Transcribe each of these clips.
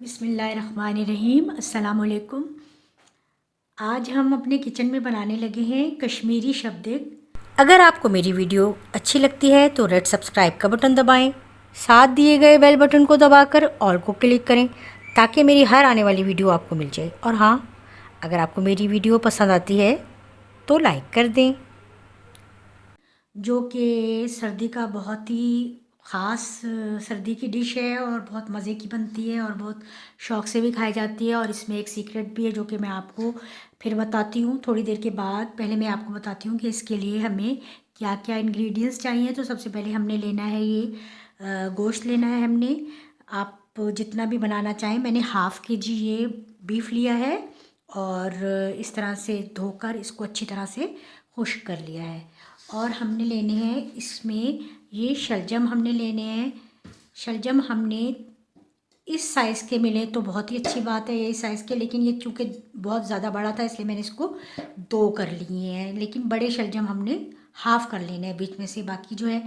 बिस्मिल्लाहिर्रहमानिर्रहीम। अस्सलाम वालेकुम। आज हम अपने किचन में बनाने लगे हैं कश्मीरी शबदेग। अगर आपको मेरी वीडियो अच्छी लगती है तो रेड सब्सक्राइब का बटन दबाएं, साथ दिए गए बेल बटन को दबाकर ऑल को क्लिक करें ताकि मेरी हर आने वाली वीडियो आपको मिल जाए। और हाँ, अगर आपको मेरी वीडियो पसंद आती है तो लाइक कर दें। जो कि सर्दी का बहुत ही ख़ास सर्दी की डिश है और बहुत मज़े की बनती है और बहुत शौक़ से भी खाई जाती है। और इसमें एक सीक्रेट भी है जो कि मैं आपको फिर बताती हूँ थोड़ी देर के बाद। पहले मैं आपको बताती हूँ कि इसके लिए हमें क्या क्या इंग्रेडिएंट्स चाहिए। तो सबसे पहले हमने लेना है ये गोश्त लेना है हमने। आप जितना भी बनाना चाहें, मैंने हाफ़ kg ये बीफ लिया है और इस तरह से धोकर इसको अच्छी तरह से खुश्क कर लिया है। और हमने लेने हैं इसमें ये शलजम हमने लेने हैं। शलजम हमने इस साइज़ के मिले तो बहुत ही अच्छी बात है, यही साइज़ के, लेकिन ये चूँकि बहुत ज़्यादा बड़ा था इसलिए मैंने इसको 2 कर लिए हैं। लेकिन बड़े शलजम हमने हाफ़ कर लेने हैं बीच में से, बाकी जो है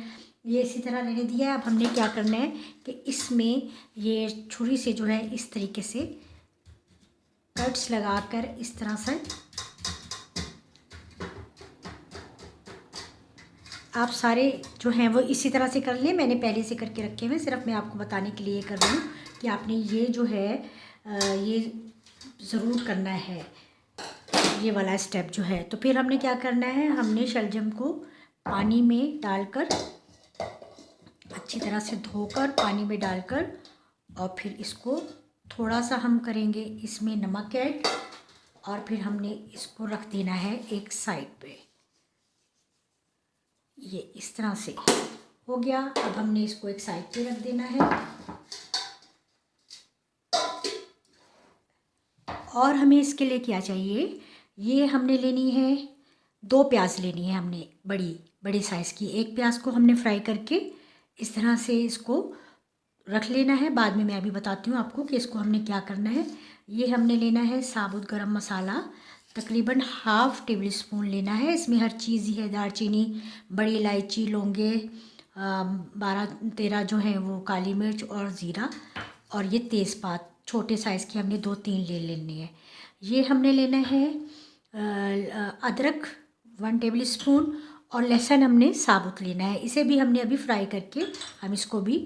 ये इसी तरह लेने दिया है। अब हमने क्या करना है कि इसमें ये छुरी से जो है इस तरीके से कट्स लगाकर इस तरह से आप सारे जो हैं वो इसी तरह से कर लें। मैंने पहले से करके रखे हुए, सिर्फ मैं आपको बताने के लिए कर रही हूँ कि आपने ये जो है ये ज़रूर करना है, ये वाला स्टेप जो है। तो फिर हमने क्या करना है, हमने शलजम को पानी में डालकर अच्छी तरह से धोकर पानी में डालकर और फिर इसको थोड़ा सा हम करेंगे इसमें नमक ऐड और फिर हमने इसको रख देना है एक साइड पे। ये इस तरह से हो गया। अब हमने इसको एक साइड पे रख देना है। और हमें इसके लिए क्या चाहिए, ये हमने लेनी है 2 प्याज लेनी है हमने, बड़ी साइज़ की। एक प्याज को हमने फ्राई करके इस तरह से इसको रख लेना है। बाद में मैं अभी बताती हूँ आपको कि इसको हमने क्या करना है। ये हमने लेना है साबुत गरम मसाला, तकरीबन हाफ़ टेबल स्पून लेना है। इसमें हर चीज़ ही है, दालचीनी, बड़ी इलायची, लौंगे, 12-13 जो हैं वो काली मिर्च और ज़ीरा, और ये तेज़पात छोटे साइज़ के हमने 2-3 ले लेने हैं। ये हमने लेना है अदरक 1 टेबल स्पून और लहसुन हमने साबुत लेना है। इसे भी हमने अभी फ्राई करके हम इसको भी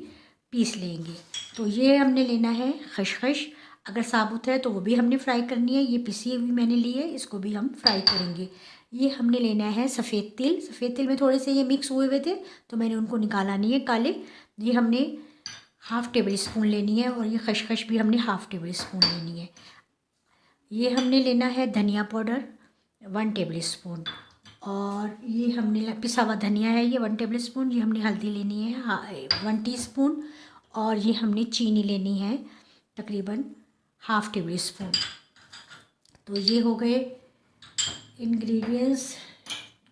पीस लेंगे। तो ये हमने लेना है खसखस, अगर साबुत है तो वो भी हमने फ्राई करनी है। ये पिसी हुई मैंने ली है, इसको भी हम फ्राई करेंगे। ये हमने लेना है सफ़ेद तिल। सफ़ेद तिल में थोड़े से ये मिक्स हुए हुए थे तो मैंने उनको निकाला नहीं है, काले। ये हमने हाफ़ टेबल स्पून लेनी है और ये खसखस भी हमने हाफ़ टेबल स्पून लेनी है। ये हमने लेना है धनिया पाउडर 1 टेबल स्पून और ये हमने पिसा हुआ धनिया है ये 1 टेबल स्पून। ये हमने हल्दी लेनी है 1 टीस्पून और ये हमने चीनी लेनी है तकरीबन हाफ़ टेबल स्पून। तो ये हो गए इंग्रेडिएंट्स,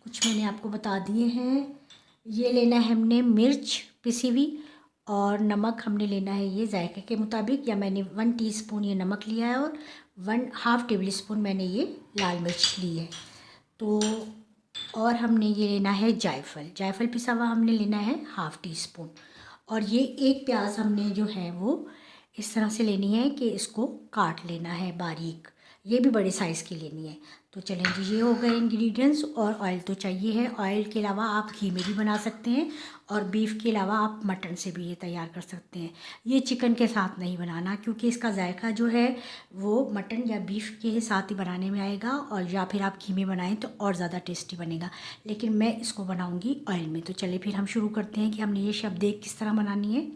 कुछ मैंने आपको बता दिए हैं। ये लेना है हमने मिर्च पिसी हुई और नमक हमने लेना है ये जायके के मुताबिक, या मैंने 1 टीस्पून ये नमक लिया है और 1/2 टेबल स्पून मैंने ये लाल मिर्च ली है। तो और हमने ये लेना है जायफल पिसा हुआ हमने लेना है हाफ़ टीस्पून। और ये एक प्याज हमने जो है वो इस तरह से लेनी है कि इसको काट लेना है बारीक, ये भी बड़े साइज़ की लेनी है। तो चलें जी, ये हो गए इंग्रेडिएंट्स। और ऑयल तो चाहिए है, ऑयल के अलावा आप घी में भी बना सकते हैं और बीफ के अलावा आप मटन से भी ये तैयार कर सकते हैं। ये चिकन के साथ नहीं बनाना क्योंकि इसका जायका जो है वो मटन या बीफ के साथ ही बनाने में आएगा, और या फिर आप घी में बनाएं तो और ज़्यादा टेस्टी बनेगा। लेकिन मैं इसको बनाऊँगी ऑयल में। तो चलिए फिर हम शुरू करते हैं कि हमने ये शबदेग किस तरह बनानी है।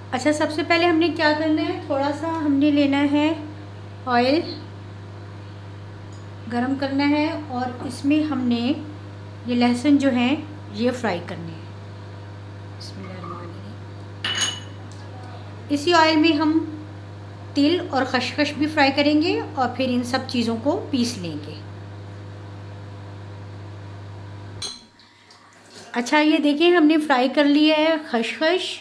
अच्छा, सबसे पहले हमने क्या करना है, थोड़ा सा हमने लेना है ऑयल, गरम करना है और इसमें हमने ये लहसुन जो है ये फ्राई करने हैं। इसी ऑयल में हम तिल और खसखस भी फ्राई करेंगे और फिर इन सब चीज़ों को पीस लेंगे। अच्छा, ये देखिए हमने फ्राई कर लिया है खसखस,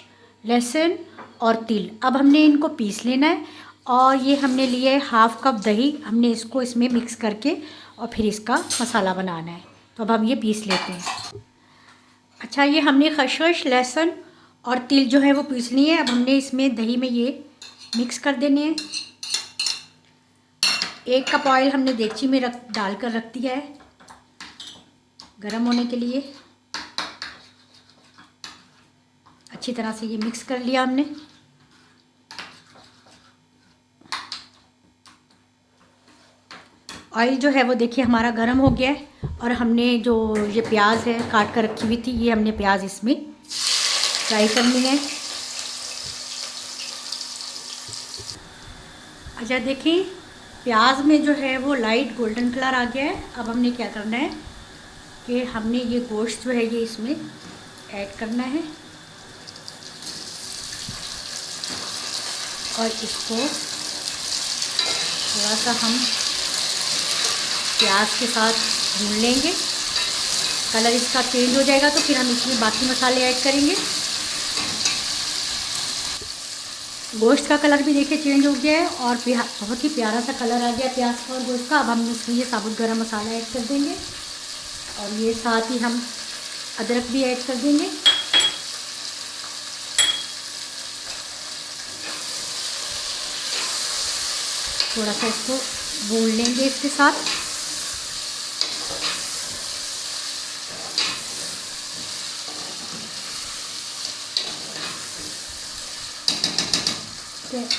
लहसुन और तिल। अब हमने इनको पीस लेना है और ये हमने लिए है हाफ़ कप दही, हमने इसको इसमें मिक्स करके और फिर इसका मसाला बनाना है। तो अब हम ये पीस लेते हैं। अच्छा, ये हमने खसखस, लहसुन और तिल जो है वो पीसनी है। अब हमने इसमें दही में ये मिक्स कर देने हैं। 1 कप ऑयल हमने देगची में डालकर रख दिया है गरम होने के लिए। अच्छी तरह से ये मिक्स कर लिया हमने। ऑयल जो है वो देखिए हमारा गरम हो गया है और हमने जो ये प्याज है काट कर रखी हुई थी, ये हमने प्याज इसमें फ्राई करनी है। अच्छा देखिए प्याज में जो है वो लाइट गोल्डन कलर आ गया है। अब हमने क्या करना है कि हमने ये गोश्त जो है ये इसमें ऐड करना है और इसको थोड़ा सा हम प्याज के साथ भून लेंगे। कलर इसका चेंज हो जाएगा तो फिर हम इसमें बाकी मसाले ऐड करेंगे। गोश्त का कलर भी देखिए चेंज हो गया है और बहुत ही प्यारा सा कलर आ गया प्याज का और गोश्त का। अब हम इसमें ये साबुत गरम मसाला ऐड कर देंगे और ये साथ ही हम अदरक भी ऐड कर देंगे। थोड़ा सा इसको भून लेंगे इसके साथ।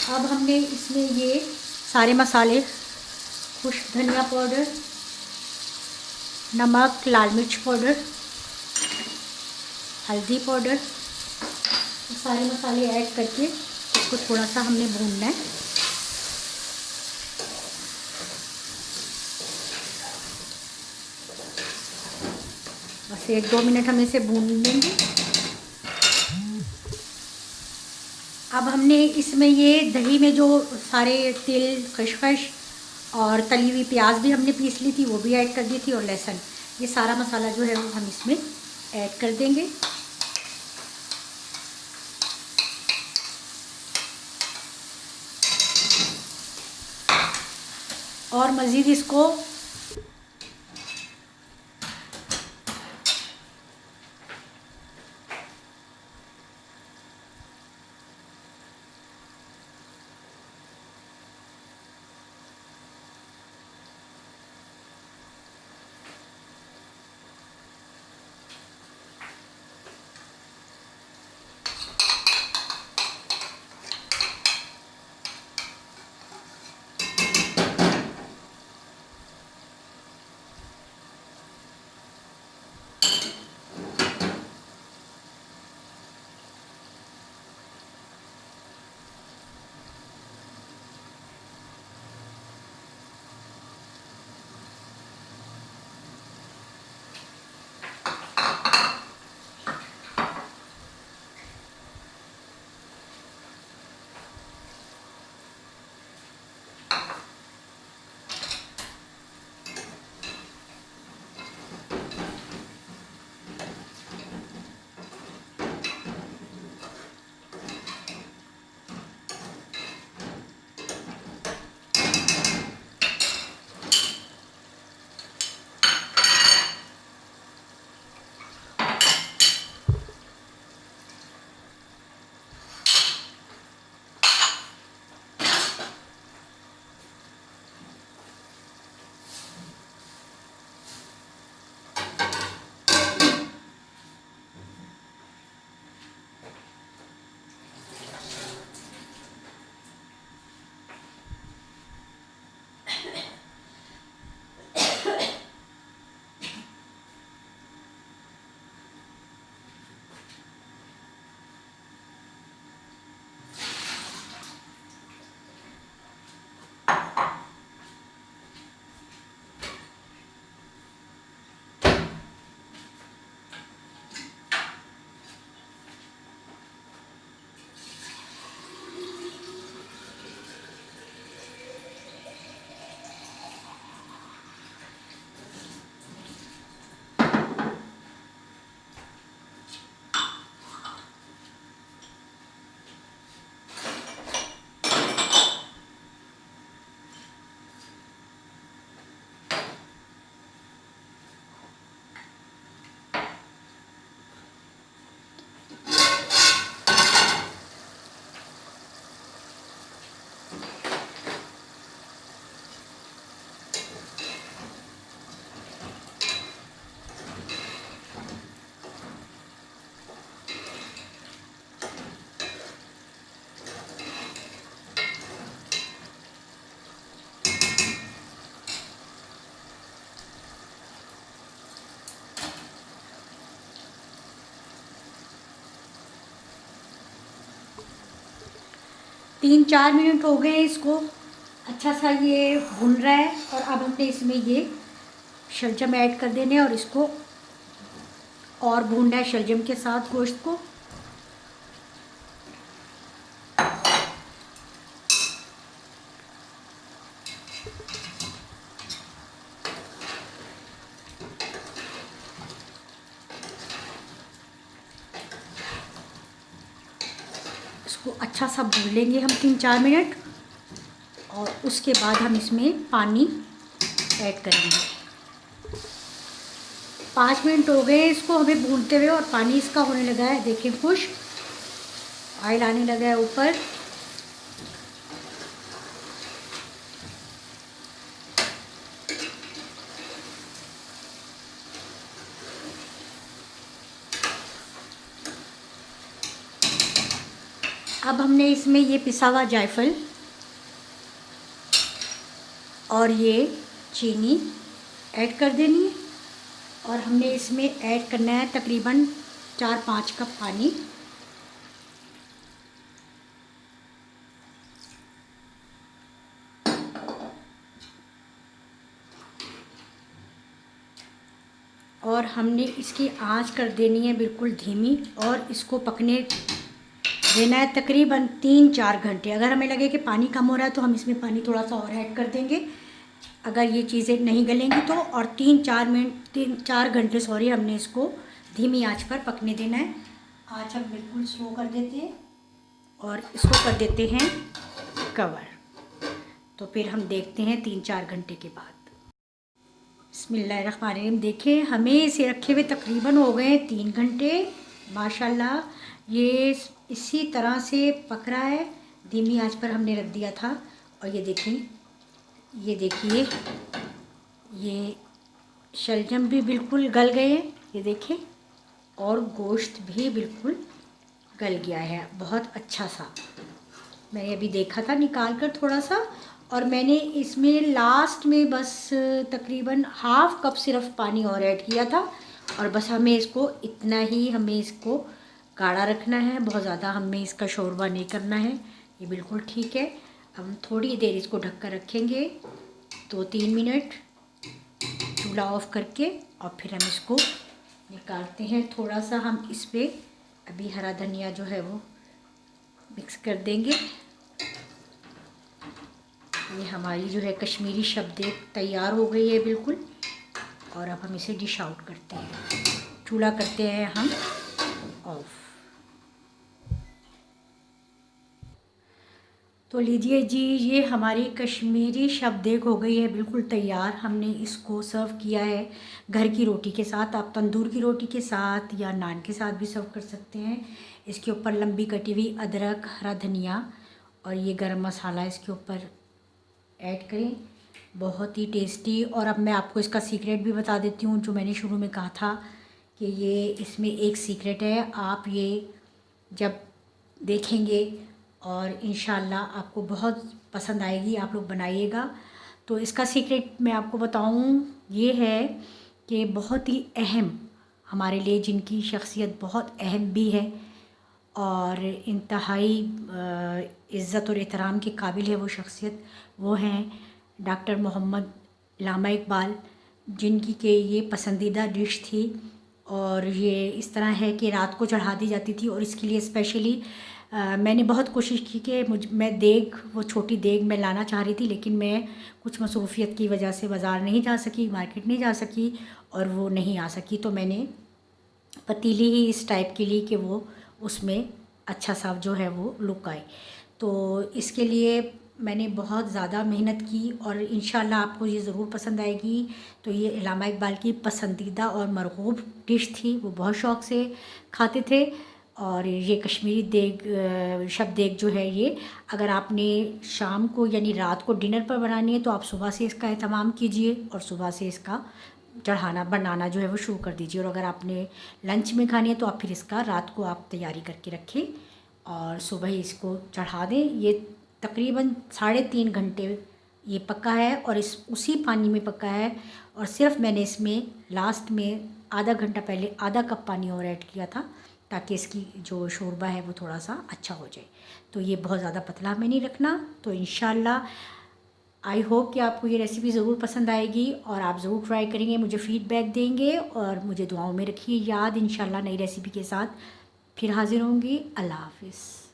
अब हमने इसमें ये सारे मसाले, खुश्क धनिया पाउडर, नमक, लाल मिर्च पाउडर, हल्दी पाउडर, सारे मसाले ऐड करके इसको थोड़ा सा हमने भूनना है। बस 1-2 मिनट हम इसे भून लेंगे। अब हमने इसमें ये दही में जो सारे तिल, खसखस और तली हुई प्याज भी हमने पीस ली थी वो भी ऐड कर दी थी और लहसुन, ये सारा मसाला जो है वो हम इसमें ऐड कर देंगे। और मज़ीद इसको 3-4 मिनट हो गए इसको, अच्छा सा ये भुन रहा है। और अब हमने इसमें ये शलजम ऐड कर देने और इसको और भूनना है शलजम के साथ गोश्त को। इसको अच्छा सा भून लेंगे हम 3-4 मिनट, और उसके बाद हम इसमें पानी ऐड करेंगे। 5 मिनट हो गए इसको हमें भूनते हुए और पानी इसका होने लगा है, देखिए खुश ऑयल आने लगा है ऊपर। अब हमने इसमें ये पिसा हुआ जायफल और ये चीनी ऐड कर देनी है, और हमने इसमें ऐड करना है तकरीबन 4-5 कप पानी। और हमने इसकी आंच कर देनी है बिल्कुल धीमी, और इसको पकने देना है तकरीबन 3-4 घंटे। अगर हमें लगे कि पानी कम हो रहा है तो हम इसमें पानी थोड़ा सा और ऐड कर देंगे, अगर ये चीज़ें नहीं गलेंगी तो। और 3-4 घंटे हमने इसको धीमी आंच पर पकने देना है। आंच हम बिल्कुल स्लो कर देते हैं और इसको कर देते हैं कवर। तो फिर हम देखते हैं 3-4 घंटे के बाद। बिस्मिल्लाहिर्रहमानिर्रहीम। देखें हमें इसे रखे हुए तकरीबन हो गए 3 घंटे। माशाल्लाह ये इसी तरह से पक रहा है, धीमी आंच पर हमने रख दिया था। और ये देखिए ये शलजम भी बिल्कुल गल गए हैं, ये देखें, और गोश्त भी बिल्कुल गल गया है बहुत अच्छा सा। मैंने अभी देखा था निकाल कर थोड़ा सा, और मैंने इसमें लास्ट में बस तकरीबन ½ कप सिर्फ पानी और ऐड किया था। और बस हमें इसको गाढ़ा रखना है, बहुत ज़्यादा हमें इसका शोरबा नहीं करना है, ये बिल्कुल ठीक है। हम थोड़ी देर इसको ढक कर रखेंगे 2-3 मिनट चूल्हा ऑफ करके, और फिर हम इसको निकालते हैं। थोड़ा सा हम इस पर अभी हरा धनिया जो है वो मिक्स कर देंगे। ये हमारी जो है कश्मीरी शबदेग तैयार हो गई है बिल्कुल। और अब हम इसे डिश आउट करते हैं, चूल्हा करते हैं हम ऑफ। तो लीजिए जी, ये हमारी कश्मीरी शबदेग हो गई है बिल्कुल तैयार। हमने इसको सर्व किया है घर की रोटी के साथ, आप तंदूर की रोटी के साथ या नान के साथ भी सर्व कर सकते हैं। इसके ऊपर लंबी कटी हुई अदरक, हरा धनिया और ये गरम मसाला इसके ऊपर ऐड करें, बहुत ही टेस्टी। और अब मैं आपको इसका सीक्रेट भी बता देती हूँ, जो मैंने शुरू में कहा था कि ये इसमें एक सीक्रेट है। आप ये जब देखेंगे और इंशाल्लाह आपको बहुत पसंद आएगी, आप लोग बनाइएगा। तो इसका सीक्रेट मैं आपको बताऊँ, ये है कि बहुत ही अहम हमारे लिए, जिनकी शख्सियत बहुत अहम भी है और इंतहाई इज़्ज़त और एहतराम के काबिल है वो शख्सियत, वो हैं डॉक्टर मोहम्मद अल्लामा इकबाल, जिनकी के ये पसंदीदा डिश थी। और ये इस तरह है कि रात को चढ़ा दी जाती थी, और इसके लिए स्पेशली मैंने बहुत कोशिश की कि मैं देग, वो छोटी देग मैं लाना चाह रही थी, लेकिन मैं कुछ मसरूफ़ियत की वजह से बाज़ार नहीं जा सकी, मार्केट नहीं जा सकी, और वो नहीं आ सकी। तो मैंने पतीली ही इस टाइप की ली कि वो उसमें अच्छा सा जो है वो लुक आए। तो इसके लिए मैंने बहुत ज़्यादा मेहनत की, और इंशाल्लाह आपको ये ज़रूर पसंद आएगी। तो ये अल्लामा इकबाल की पसंदीदा और मरगूब डिश थी, वो बहुत शौक़ से खाते थे। और ये कश्मीरी देग शबदेग जो है, ये अगर आपने शाम को यानी रात को डिनर पर बनानी है तो आप सुबह से इसका एहतमाम कीजिए और सुबह से इसका बनाना जो है वो शुरू कर दीजिए। और अगर आपने लंच में खानी है तो आप फिर इसका रात को आप तैयारी करके रखें और सुबह ही इसको चढ़ा दें। ये तकरीबन 3.5 घंटे ये पका है, और उसी पानी में पका है। और सिर्फ मैंने इसमें लास्ट में आधा घंटा पहले आधा कप पानी और ऐड किया था, ताकि इसकी जो शोरबा है वो थोड़ा सा अच्छा हो जाए। तो ये बहुत ज़्यादा पतला हमें नहीं रखना। तो इंशाल्लाह आई होप कि आपको ये रेसिपी ज़रूर पसंद आएगी और आप ज़रूर ट्राई करेंगे, मुझे फ़ीडबैक देंगे और मुझे दुआओं में रखिए याद। इंशाल्लाह नई रेसिपी के साथ फिर हाज़िर होंगी। अल्लाह हाफ़िज़।